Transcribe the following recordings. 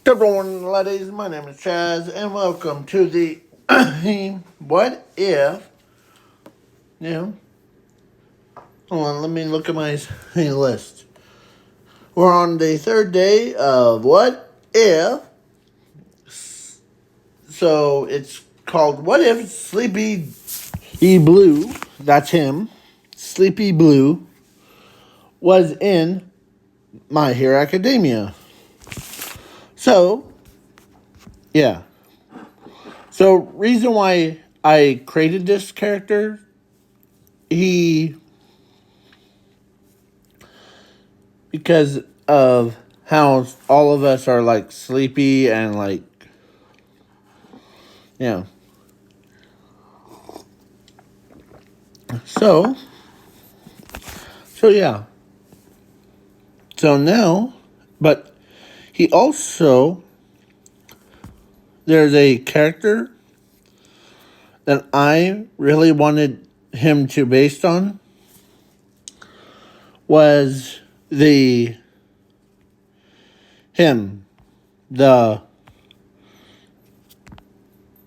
Everyone, ladies, my name is Chaz, and welcome to the What If? Yeah, hold on, let me look at my list. We're on the third day of What If. So it's called What If Sleepy Blue, that's him, Sleepy Blue, was in My Hero Academia. So, yeah. So, reason why I created this character, because of how all of us are like sleepy and like, yeah. So yeah. So now, but he also, there's a character that I really wanted him to based on was the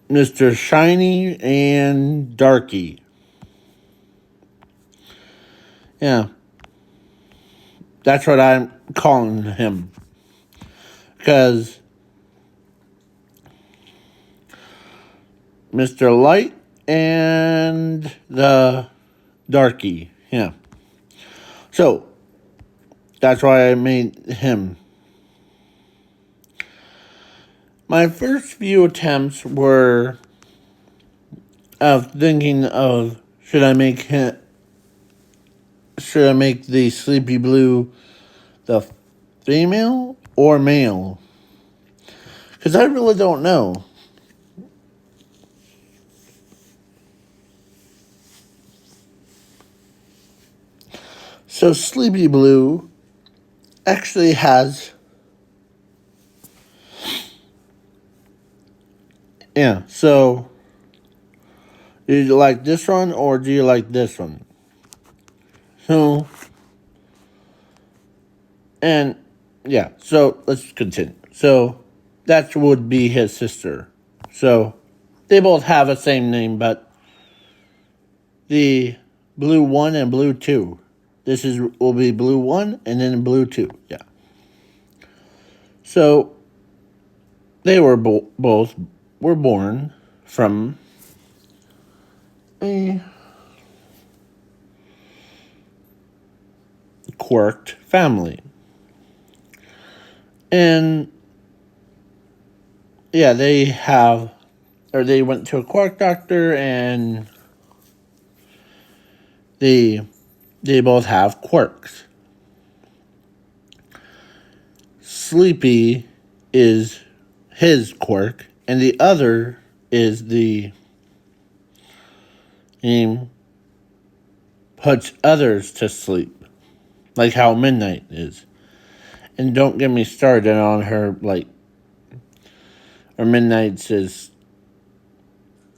Mr. Shiny and Darky. Yeah. That's what I'm calling him. Because Mr. Light and the Darky. Yeah. So, that's why I made him. My first few attempts were of thinking of should I make the Sleepy Blue the female or male? Because I really don't know. So Sleepy Blue actually has, yeah, so do you like this one or do you like this one? So, and yeah, so let's continue. So that would be his sister. So they both have the same name, but the Blue 1 and Blue 2. This will be Blue 1 and then Blue 2. Yeah. So they were both were born from a quirked family. And yeah, they went to a quirk doctor and they both have quirks. Sleepy is his quirk, and the other is the puts others to sleep, like how Midnight is. And don't get me started on her, like, or Midnight's is,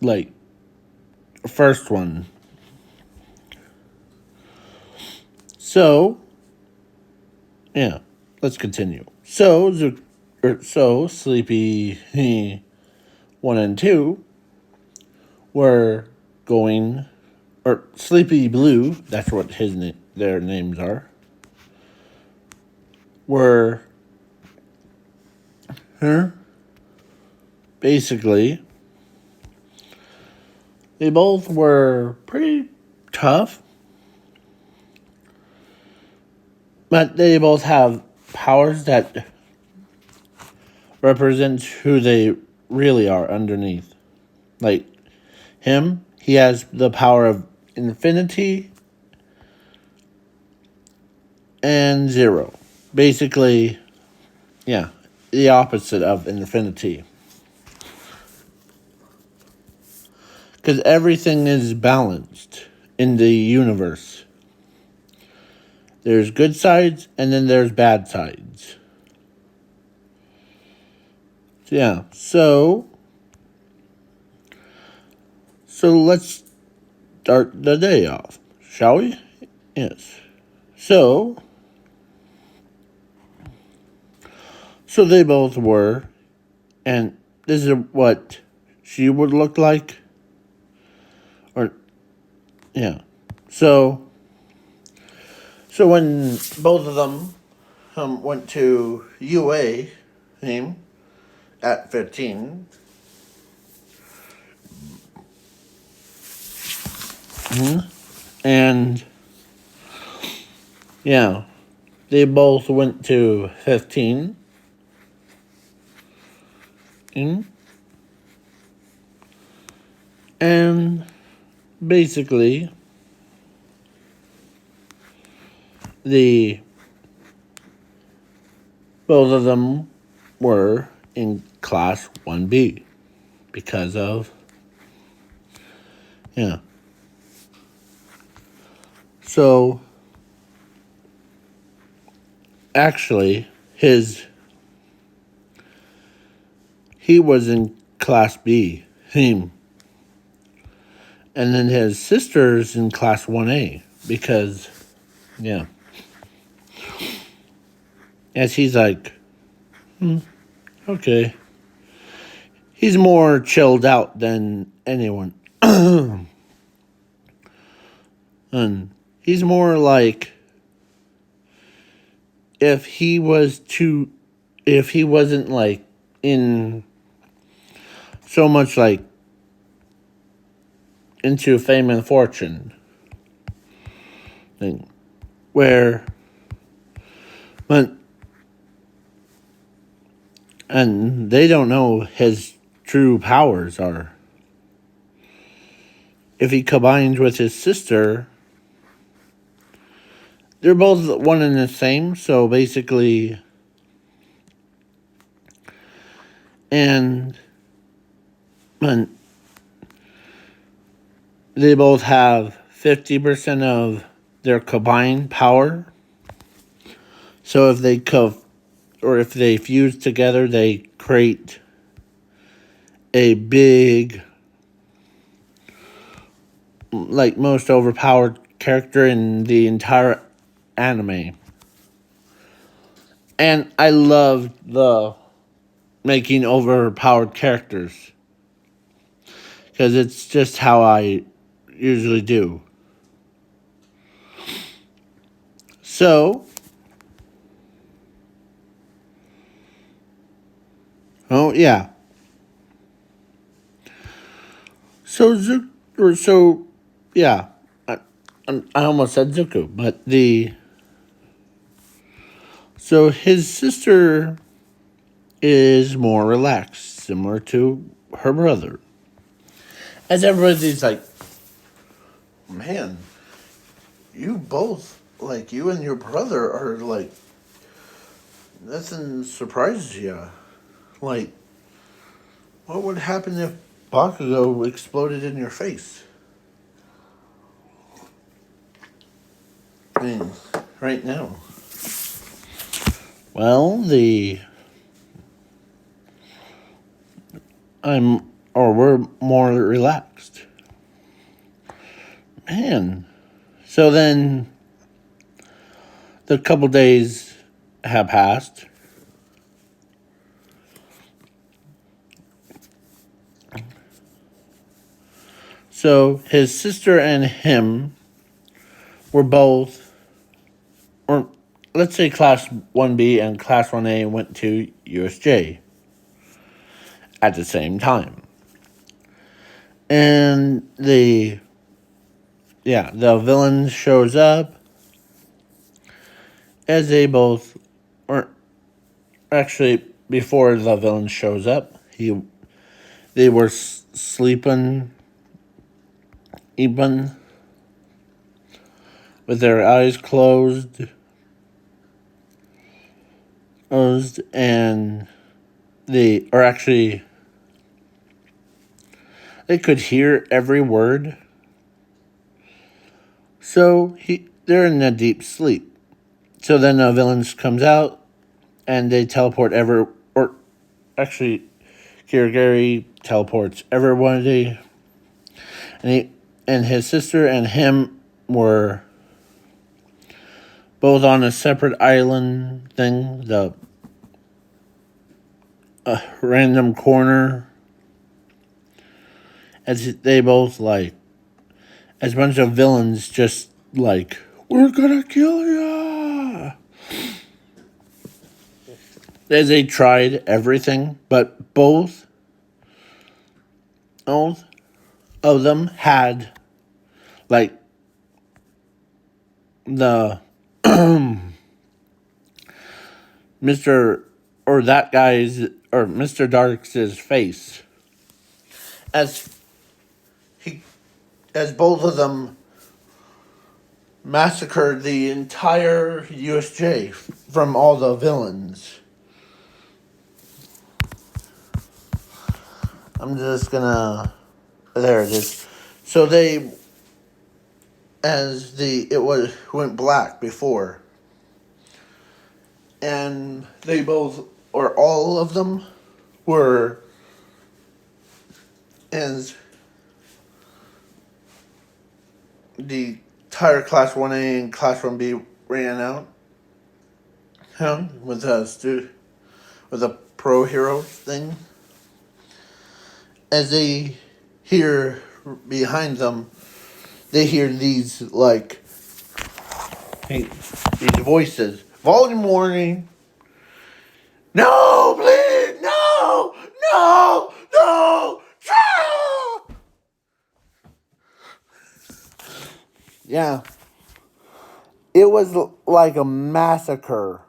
like, first one. So, yeah, let's continue. So, Sleepy 1 and 2 were going, or Sleepy Blue, that's what their names are, were basically, they both were pretty tough, but they both have powers that represent who they really are underneath. Like him, he has the power of infinity and zero. Basically, yeah, the opposite of infinity. Because everything is balanced in the universe. There's good sides and then there's bad sides. Yeah, so let's start the day off, shall we? Yes. So they both were And this is what she would look like. Or, yeah. So when both of them went to UA at 15, and yeah, they both went to 15. And basically, the both of them were in class 1B because of, yeah. So actually, he was in class B, him, and then his sister's in class 1A because, yeah. As he's like, okay. He's more chilled out than anyone. And he's more like, if he wasn't like in so much like into fame and fortune thing, where, but, and they don't know his true powers are. If he combines with his sister, they're both one and the same, so basically, and they both have 50% of their combined power. So if they fuse together, they create a big, like, most overpowered character in the entire anime. And I love the making overpowered characters, because it's just how I usually do. So, oh yeah. So yeah. I almost said Zuko, but so his sister is more relaxed, similar to her brother. As everybody's like, man, you both, like, you and your brother are like, nothing surprises you. Like, what would happen if Bakugo exploded in your face? I mean, right now. Well, we're more relaxed. Man. So then the couple days have passed. So his sister and him were both, or let's say class 1B and class 1A went to USJ at the same time. And the villain shows up as they both, or actually before the villain shows up, they were sleeping even with their eyes closed, and they could hear every word. So they're in a deep sleep. So then the villains comes out and they teleport actually Kirigiri teleports everybody, and his sister and him were both on a separate island thing, a random corner as they both like, as a bunch of villains just like, we're gonna kill ya. As they tried everything, but both of them had like the Mr. or that guy's or Mr. Dark's face as he as both of them massacred the entire USJ from all the villains. I'm just gonna there it is. So they as the it was went black before. And they both or all of them were as the entire Class 1A and Class 1B ran out with a pro hero thing. As they hear behind them, they hear these like these voices. Volume warning. No, please, no, no, no. Yeah. It was like a massacre.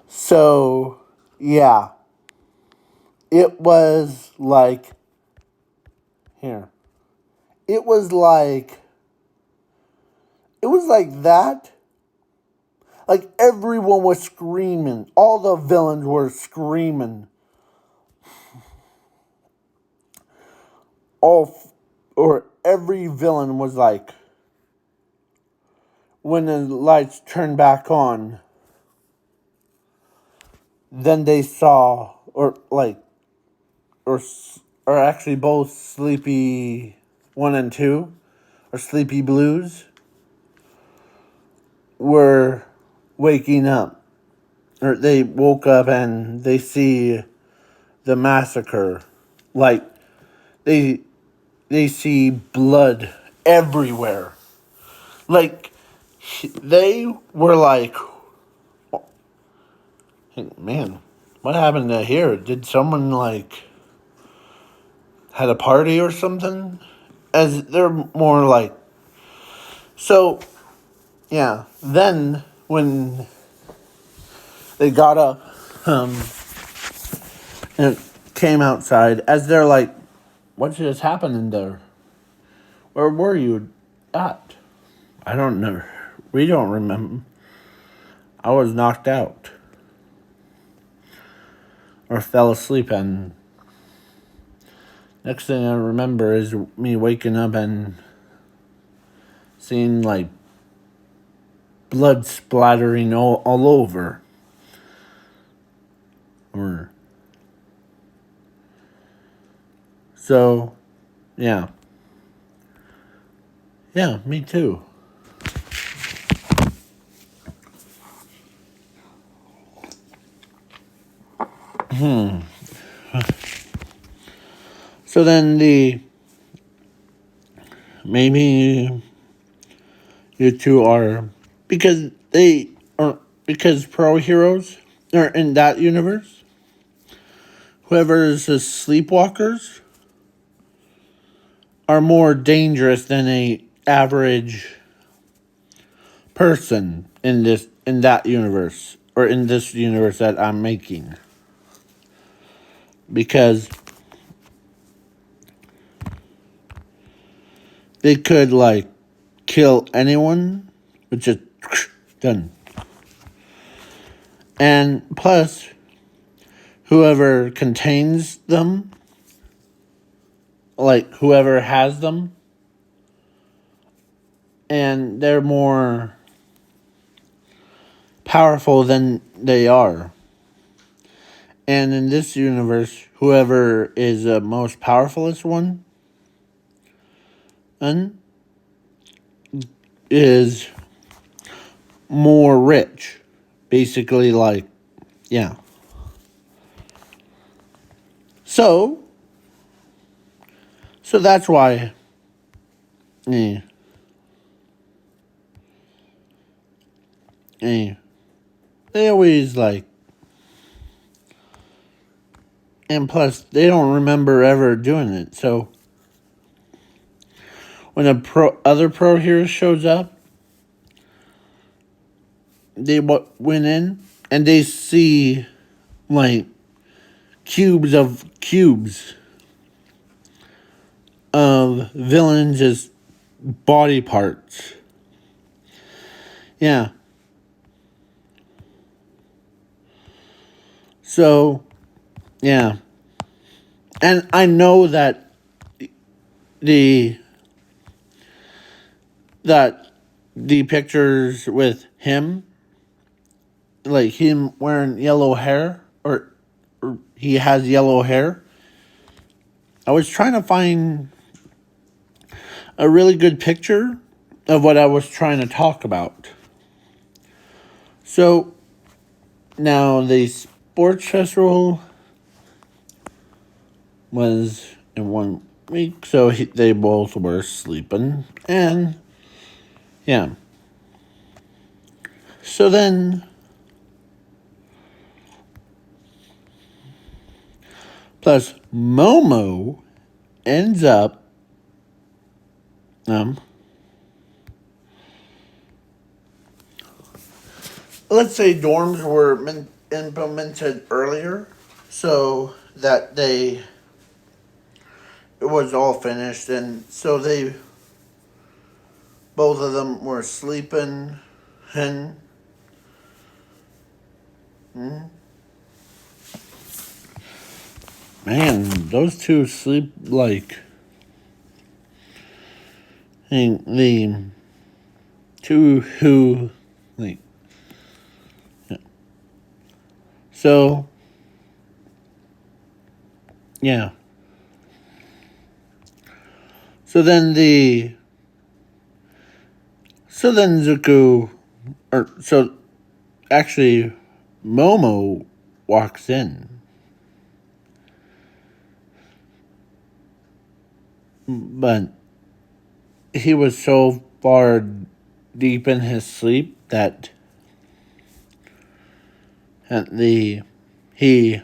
So, yeah. It was like here. It was like that. Like everyone was screaming. All the villains were screaming. Or every villain was like, when the lights turned back on, then they saw, or actually both Sleepy 1 and 2, or Sleepy Blues, were waking up. Or they woke up and they see the massacre. Like, they see blood everywhere. Like, they were like, man, what happened to here? Did someone like had a party or something? As they're more like, so yeah. Then when they got up and came outside, as they're like, what just happened in there? Where were you at? I don't know. We don't remember. I was knocked out. Or fell asleep, and next thing I remember is me waking up and seeing like blood splattering all over. So, yeah. Yeah, me too. So then maybe you two are, because because pro heroes are in that universe, whoever is the sleepwalkers are more dangerous than a average person in that universe, or in this universe that I'm making. Because they could like kill anyone, which is done. And plus, whoever contains them, like whoever has them, and they're more powerful than they are. And in this universe, whoever is the most powerfulest one is more rich. Basically, like, yeah. So that's why, eh, eh, they always like, and plus they don't remember ever doing it. So when a other pro hero shows up, they went in and they see like cubes of villains as body parts. Yeah. So, yeah. And I know that the that the pictures with him, like him wearing yellow hair, or he has yellow hair. I was trying to find a really good picture of what I was trying to talk about. So now the sports festival was in 1 week, so they both were sleeping, and yeah. So then, plus Momo ends up, let's say dorms were implemented earlier, so that it was all finished, and so both of them were sleeping, and man, those two sleep like, the two who, like, yeah. So yeah. So then Zuko, or so actually, Momo walks in, but he was so far deep in his sleep that he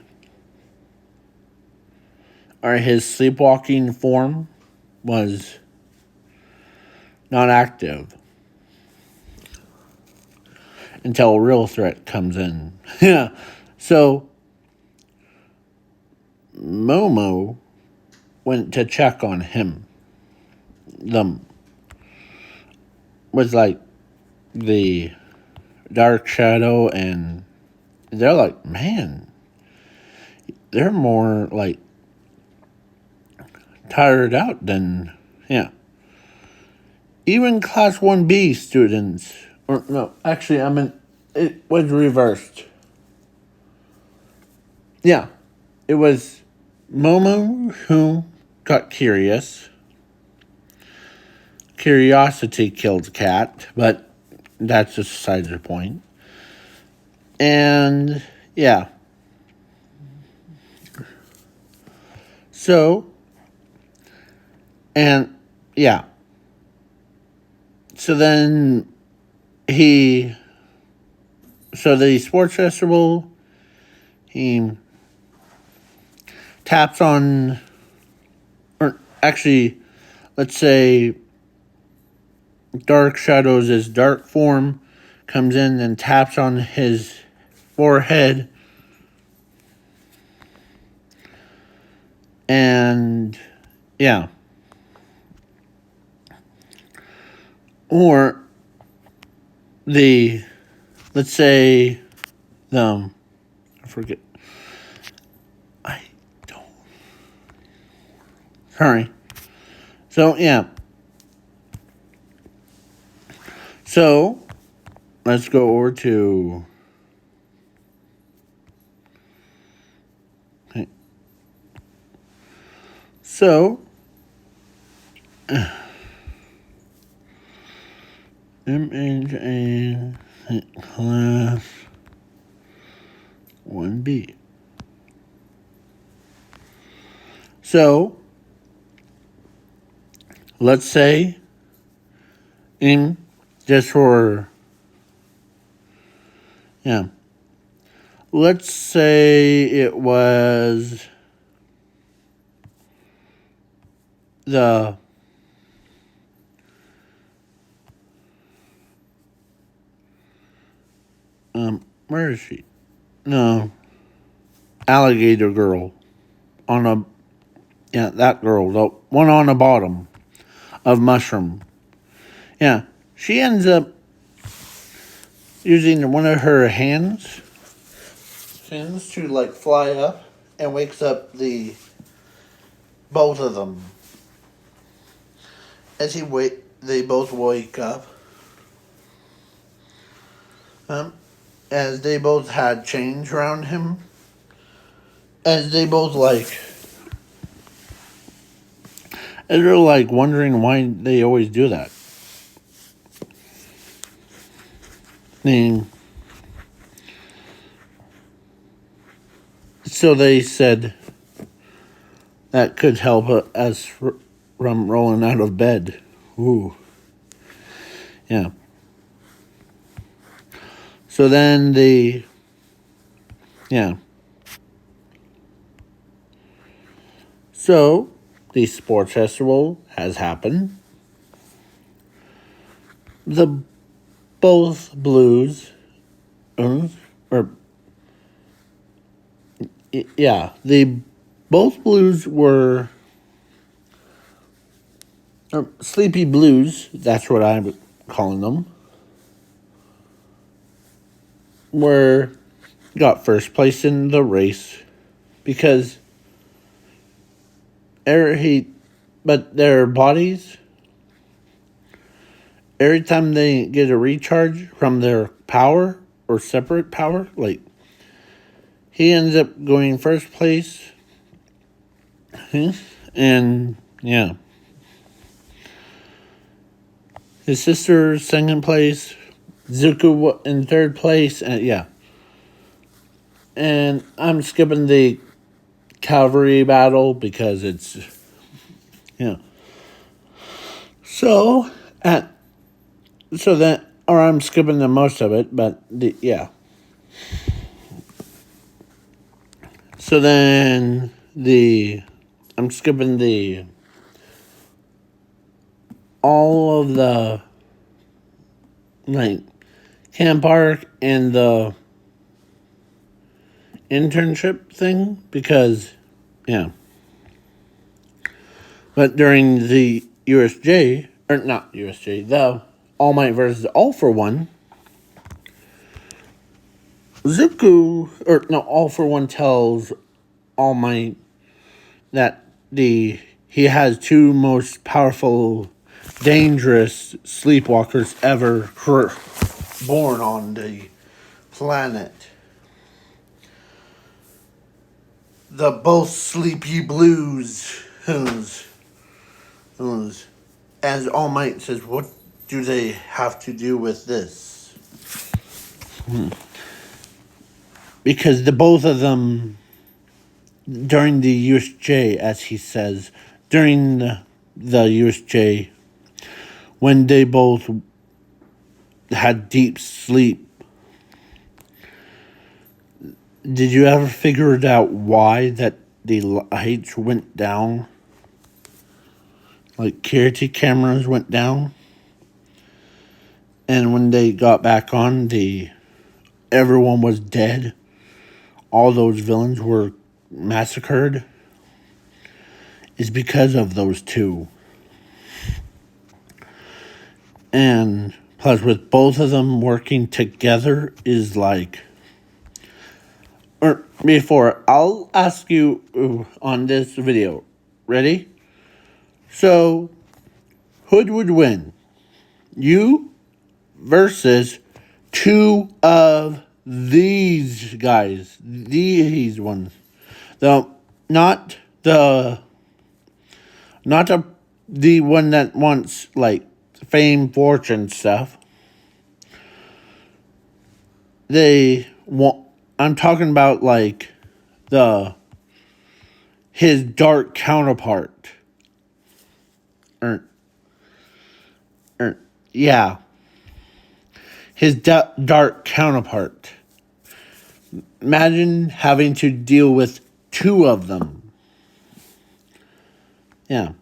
or his sleepwalking form was not active until a real threat comes in. Yeah. So Momo went to check on him. The was like the Dark Shadow, and they're like, man, they're more like tired out than, yeah. Even Class 1B students, or no, actually, it was reversed. Yeah, it was Momo who got curious. Curiosity killed the cat, but that's just beside the point. And yeah. So, and yeah. So then so the sports festival, he taps on, or actually, let's say Dark Shadows' dark form comes in and taps on his forehead, and yeah. Or let's say, I forget. I don't. Sorry. So, yeah. So, let's go over to. Okay. So, MHA Class 1B. So, let's say, in just for, yeah, let's say it was the where is she? No, alligator girl on a, yeah, that girl, the one on the bottom of mushroom. Yeah, she ends up using one of her hands to like fly up and wakes up the both of them. As they both wake up. As they both had change around him. As they both as they're like wondering why they always do that. And so they said that could help us from rolling out of bed. Ooh. Yeah. So then yeah. So the sports festival has happened. The both blues, or yeah, the both blues were sleepy blues. That's what I'm calling them. Were got first place in the race because but their bodies, every time they get a recharge from their power or separate power, like he ends up going first place. And yeah, his sister second place, Zuko in third place, and yeah. And I'm skipping the cavalry battle because it's, yeah. So or I'm skipping the most of it, but yeah. So then I'm skipping all of the like camp park and the internship thing because, yeah. But during the USJ, or not USJ, the All Might versus All for One, Zuko, or no, All for One tells All Might that he has two most powerful, dangerous sleepwalkers ever born on the planet. The both sleepy blues, who's as All Might says, what do they have to do with this? Because the both of them, during the USJ, as he says, during the USJ, when they both had deep sleep, did you ever figure it out why that the lights went down? Like security cameras went down? And when they got back on, everyone was dead. All those villains were massacred. Is because of those two. And plus, with both of them working together is like. Or before, I'll ask you on this video. Ready? So, who would win? You versus two of these guys. These ones. Not the one that wants like fame, fortune stuff. they want. I'm talking about like the his dark counterpart. Or, yeah, his dark counterpart. Imagine having to deal with two of them. Yeah.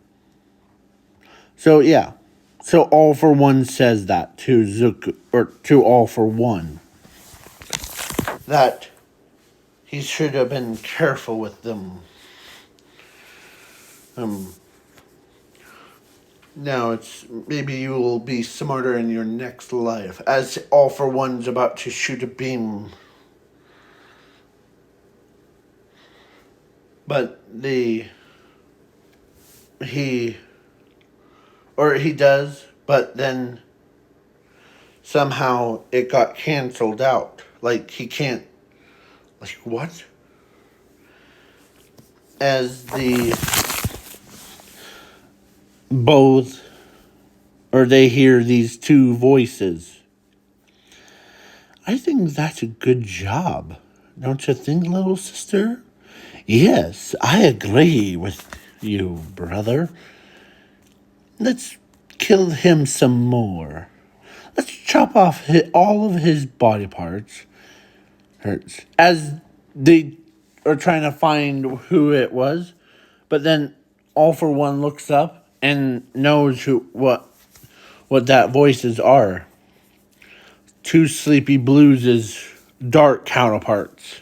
So yeah. So All For One says that to Zuko, or to All For One, that he should have been careful with them. Now it's maybe you will be smarter in your next life, as All For One's about to shoot a beam. But he does, but then somehow it got canceled out. Like he can't, like what? As the both, or they hear these two voices. I think that's a good job. Don't you think, little sister? Yes, I agree with you, brother. Let's kill him some more. Let's chop off all of his body parts. Hurts. As they are trying to find who it was, but then All For One looks up and knows what that voices are. Two Sleepy Blues' dark counterparts.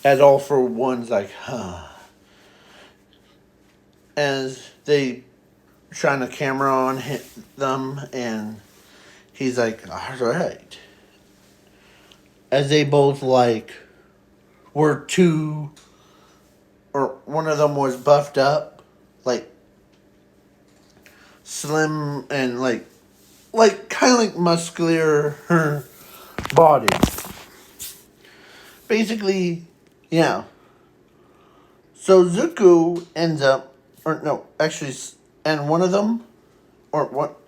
As All For One's like, huh. As they shine a camera on them, and he's like, all right. As they both like were two, or one of them was buffed up, like slim and like kind of like muscular her body. Basically, yeah. So Zuko ends up, or no, actually, and one of them, or what,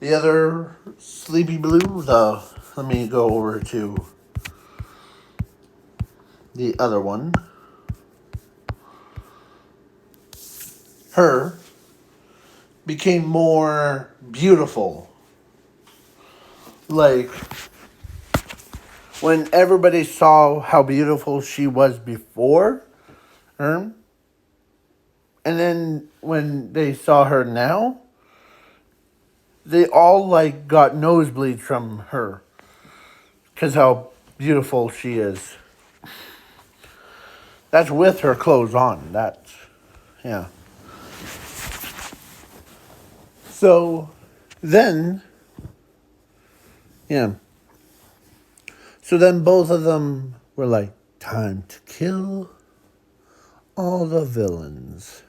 the other Sleepy Blue, let me go over to the other one. Her became more beautiful. Like, when everybody saw how beautiful she was before her, and then when they saw her now, they all like got nosebleeds from her because how beautiful she is. That's with her clothes on. That's, yeah. So then, yeah. So then both of them were like, time to kill all the villains.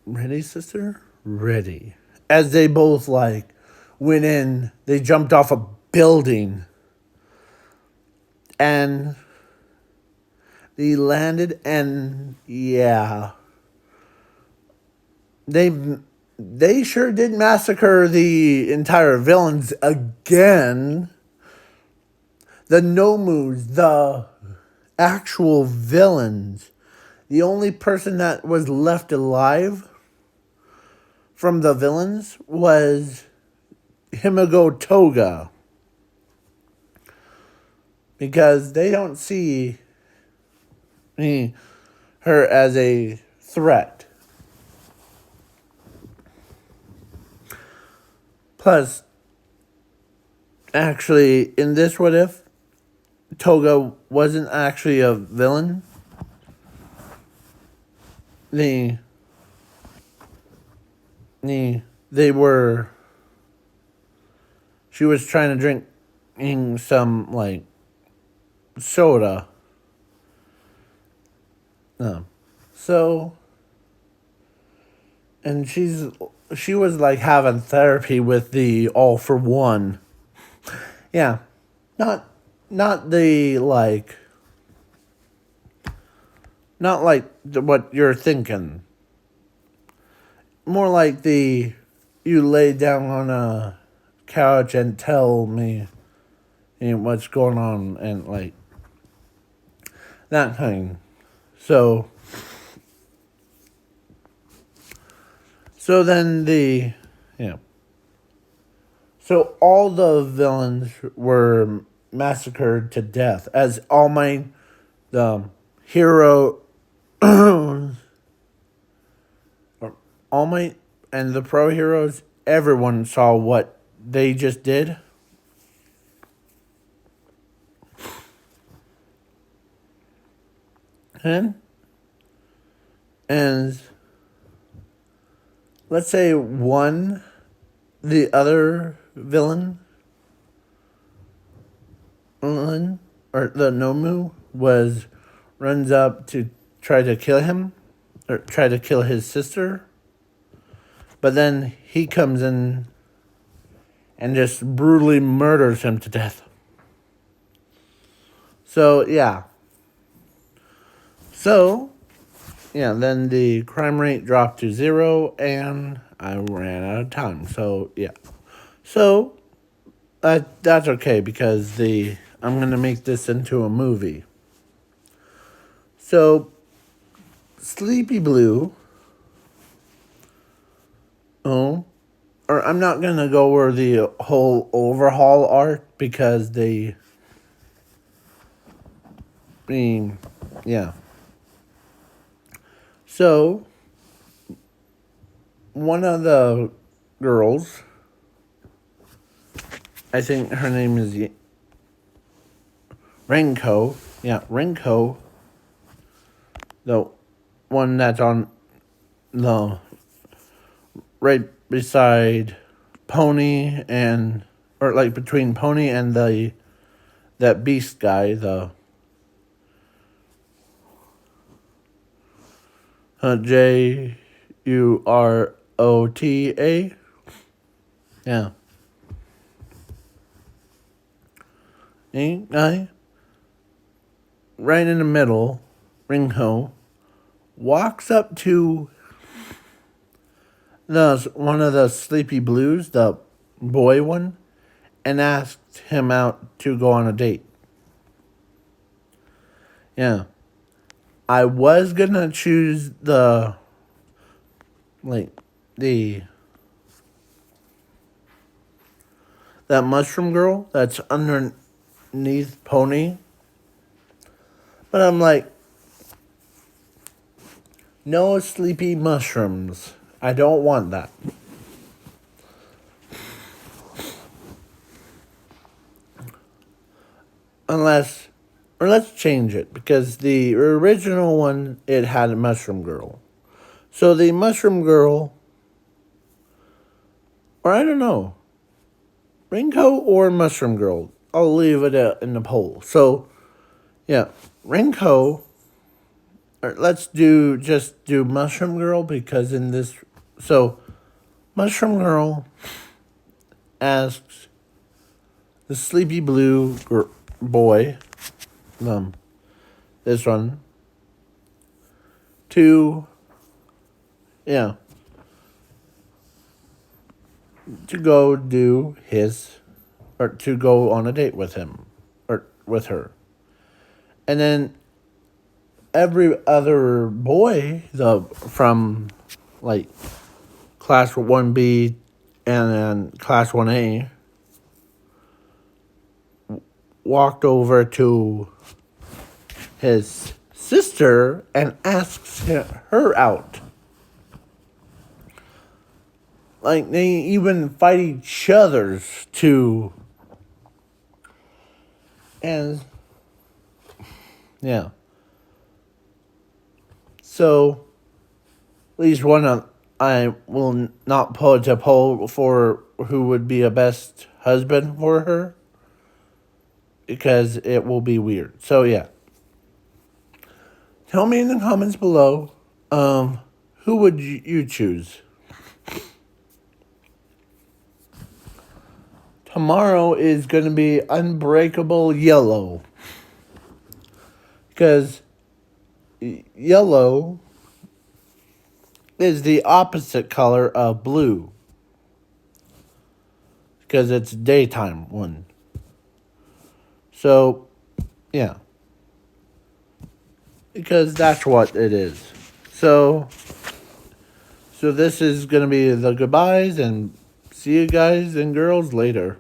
Ready, sister? Ready. As they both like went in, they jumped off a building and they landed, and yeah, they sure did massacre the entire villains again. The Nomus, the actual villains. The only person that was left alive from the villains was Himigo Toga. Because they don't see her as a threat. Plus, actually, in this What If, Toga wasn't actually a villain. They were. She was trying to drink some like soda. No, so, and she was like having therapy with the All For One. Yeah, not the like. Not like what you're thinking. More like you lay down on a couch and tell me, what's going on and like that kind. So then so all the villains were massacred to death as All Might, the hero, All Might and the pro heroes, everyone saw what they just did. And let's say the other villain, or the Nomu, runs up to try to kill him, or try to kill his sister. But then he comes in and just brutally murders him to death. So, yeah. Then the crime rate dropped to 0, and I ran out of time. So, yeah. So, that's okay, because I'm going to make this into a movie. So, Sleepy Blue... or I'm not going to go over the whole overhaul arc, because yeah. So, one of the girls, I think her name is Renko. Yeah, Renko. The one that's on the right beside Pony or like between Pony and that beast guy, the Jurota. Yeah. Guy. Right in the middle, Ringho walks up to one of the Sleepy Blues, the boy one, and asked him out to go on a date. Yeah. I was gonna choose that mushroom girl that's underneath Pony. But I'm like, no sleepy mushrooms. I don't want that. Let's change it, because the original one, it had a mushroom girl. So the mushroom girl, or I don't know, Rinko or mushroom girl, I'll leave it in the poll. So, yeah, Rinko, or let's just do mushroom girl, because so mushroom girl asks the Sleepy Blue boy, this one, to go to go on a date with him, or with her. And then every other boy, from like class 1B and then class 1A, walked over to his sister and asks her out. Like, they even fight each other's to... And... yeah. So, at least I will not put a poll for who would be a best husband for her, because it will be weird. So, yeah. Tell me in the comments below, who would you choose? Tomorrow is going to be Unbreakable Yellow. Because yellow is the opposite color of blue. because it's daytime one. So, yeah. Because that's what it is. So this is going to be the goodbyes, and see you guys and girls later.